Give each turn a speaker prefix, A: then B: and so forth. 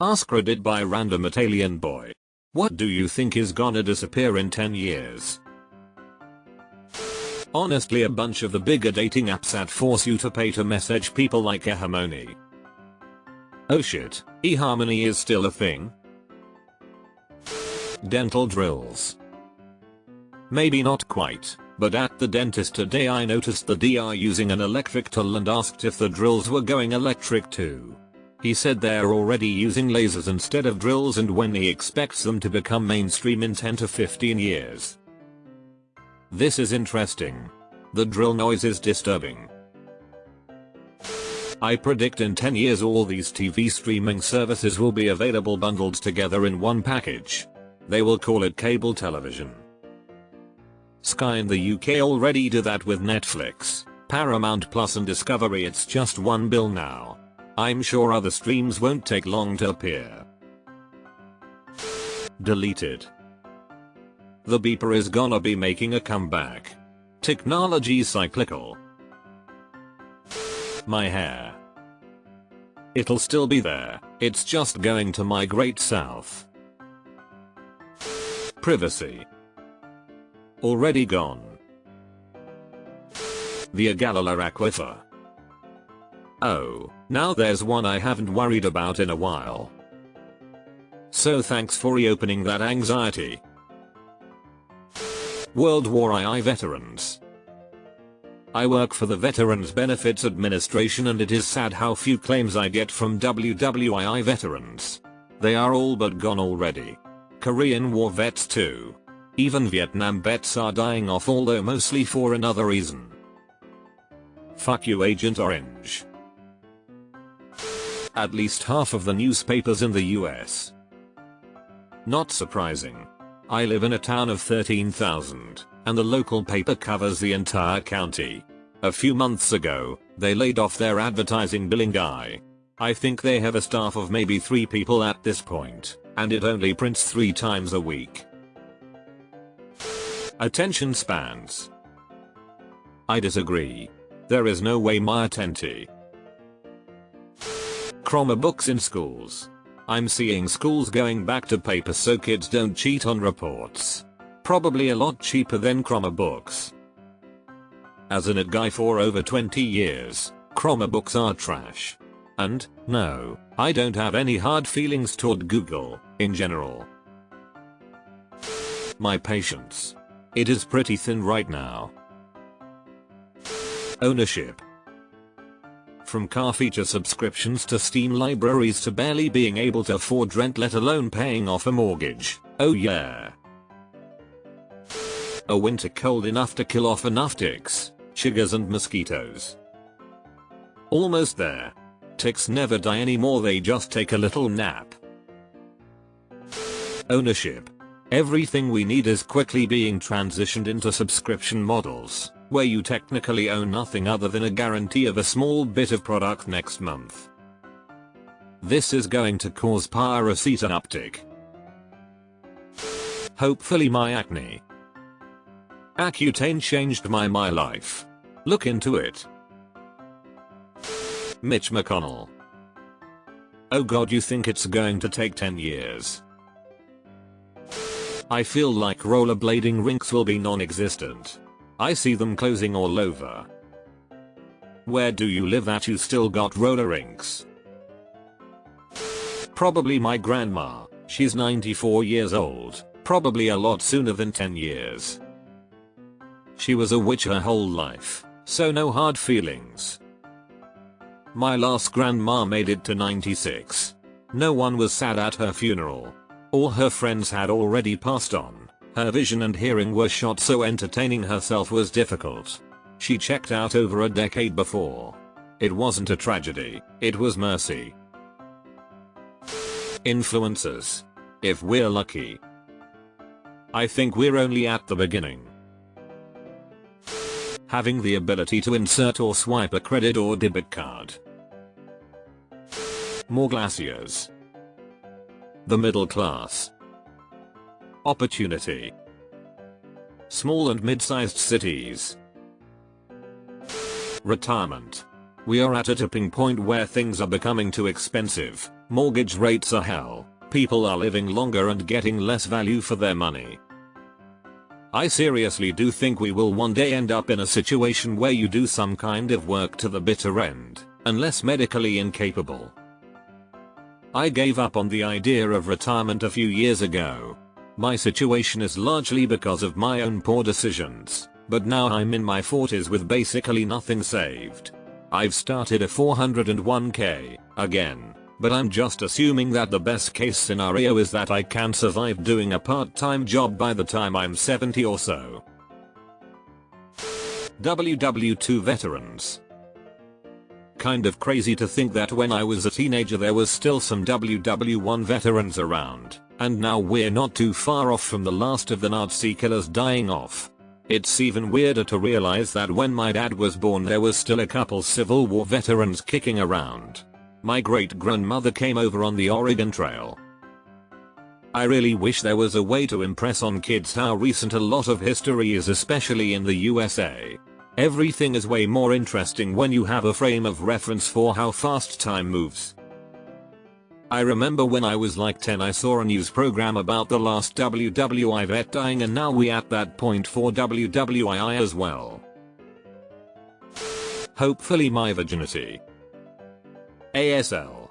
A: AskReddit by random Italian boy. What do you think is gonna disappear in 10 years? Honestly, a bunch of the bigger dating apps that force you to pay to message people like eHarmony. Oh shit, eHarmony is still a thing? Dental drills. Maybe not quite, but at the dentist today I noticed the DR using an electric tool and asked if the drills were going electric too. He said they're already using lasers instead of drills and when he expects them to become mainstream in 10 to 15 years. This is interesting. The drill noise is disturbing. I predict in 10 years all these TV streaming services will be available bundled together in one package. They will call it cable television. Sky in the UK already do that with Netflix, Paramount Plus and Discovery. It's just one bill now. I'm sure other streams won't take long to appear. Deleted. The beeper is gonna be making a comeback. Technology's cyclical. My hair. It'll still be there, it's just going to migrate south. Privacy. Already gone. The Agalala Aquifer. Oh, now there's one I haven't worried about in a while. So thanks for reopening that anxiety. World War II veterans. I work for the Veterans Benefits Administration and it is sad how few claims I get from WWII veterans. They are all but gone already. Korean War vets too. Even Vietnam vets are dying off, although mostly for another reason. Fuck you, Agent Orange. At least half of the newspapers in the US. Not surprising. I live in a town of 13,000, and the local paper covers the entire county. A few months ago, they laid off their advertising billing guy. I think they have a staff of maybe 3 people at this point, and it only prints 3 times a week. Attention spans. I disagree. There is no way my attention. Chromebooks in schools. I'm seeing schools going back to paper so kids don't cheat on reports. Probably a lot cheaper than Chromebooks. As an IT guy for over 20 years, Chromebooks are trash. And, no, I don't have any hard feelings toward Google, in general. My patience. It is pretty thin right now. Ownership. From car feature subscriptions to Steam libraries to barely being able to afford rent, let alone paying off a mortgage. Oh yeah. A winter cold enough to kill off enough ticks, chiggers and mosquitoes. Almost there. Ticks never die anymore, they just take a little nap. Ownership. Everything we need is quickly being transitioned into subscription models, where you technically own nothing other than a guarantee of a small bit of product next month. This is going to cause piracy to uptick. Hopefully my acne. Accutane changed my life. Look into it. Mitch McConnell. Oh god, you think it's going to take 10 years? I feel like rollerblading rinks will be non-existent. I see them closing all over. Where do you live that you still got roller rinks? Probably my grandma. She's 94 years old, probably a lot sooner than 10 years. She was a witch her whole life, so no hard feelings. My last grandma made it to 96. No one was sad at her funeral. All her friends had already passed on. Her vision and hearing were shot, so entertaining herself was difficult. She checked out over a decade before. It wasn't a tragedy, it was mercy. Influencers. If we're lucky. I think we're only at the beginning. Having the ability to insert or swipe a credit or debit card. More glaciers. The middle class. Opportunity. Small and mid-sized cities. Retirement. We are at a tipping point where things are becoming too expensive. Mortgage rates are hell. People are living longer and getting less value for their money. I seriously do think we will one day end up in a situation where you do some kind of work to the bitter end, unless medically incapable. I gave up on the idea of retirement a few years ago. My situation is largely because of my own poor decisions, but now I'm in my 40s with basically nothing saved. I've started a 401k, again, but I'm just assuming that the best case scenario is that I can survive doing a part-time job by the time I'm 70 or so. WW2 veterans. Kind of crazy to think that when I was a teenager there was still some WW1 veterans around, and now we're not too far off from the last of the Nazi killers dying off. It's even weirder to realize that when my dad was born there was still a couple Civil War veterans kicking around. My great-grandmother came over on the Oregon Trail. I really wish there was a way to impress on kids how recent a lot of history is, especially in the USA. Everything is way more interesting when you have a frame of reference for how fast time moves. I remember when I was like 10 I saw a news program about the last WWI vet dying, and now we at that point for WWII as well. Hopefully my virginity. ASL.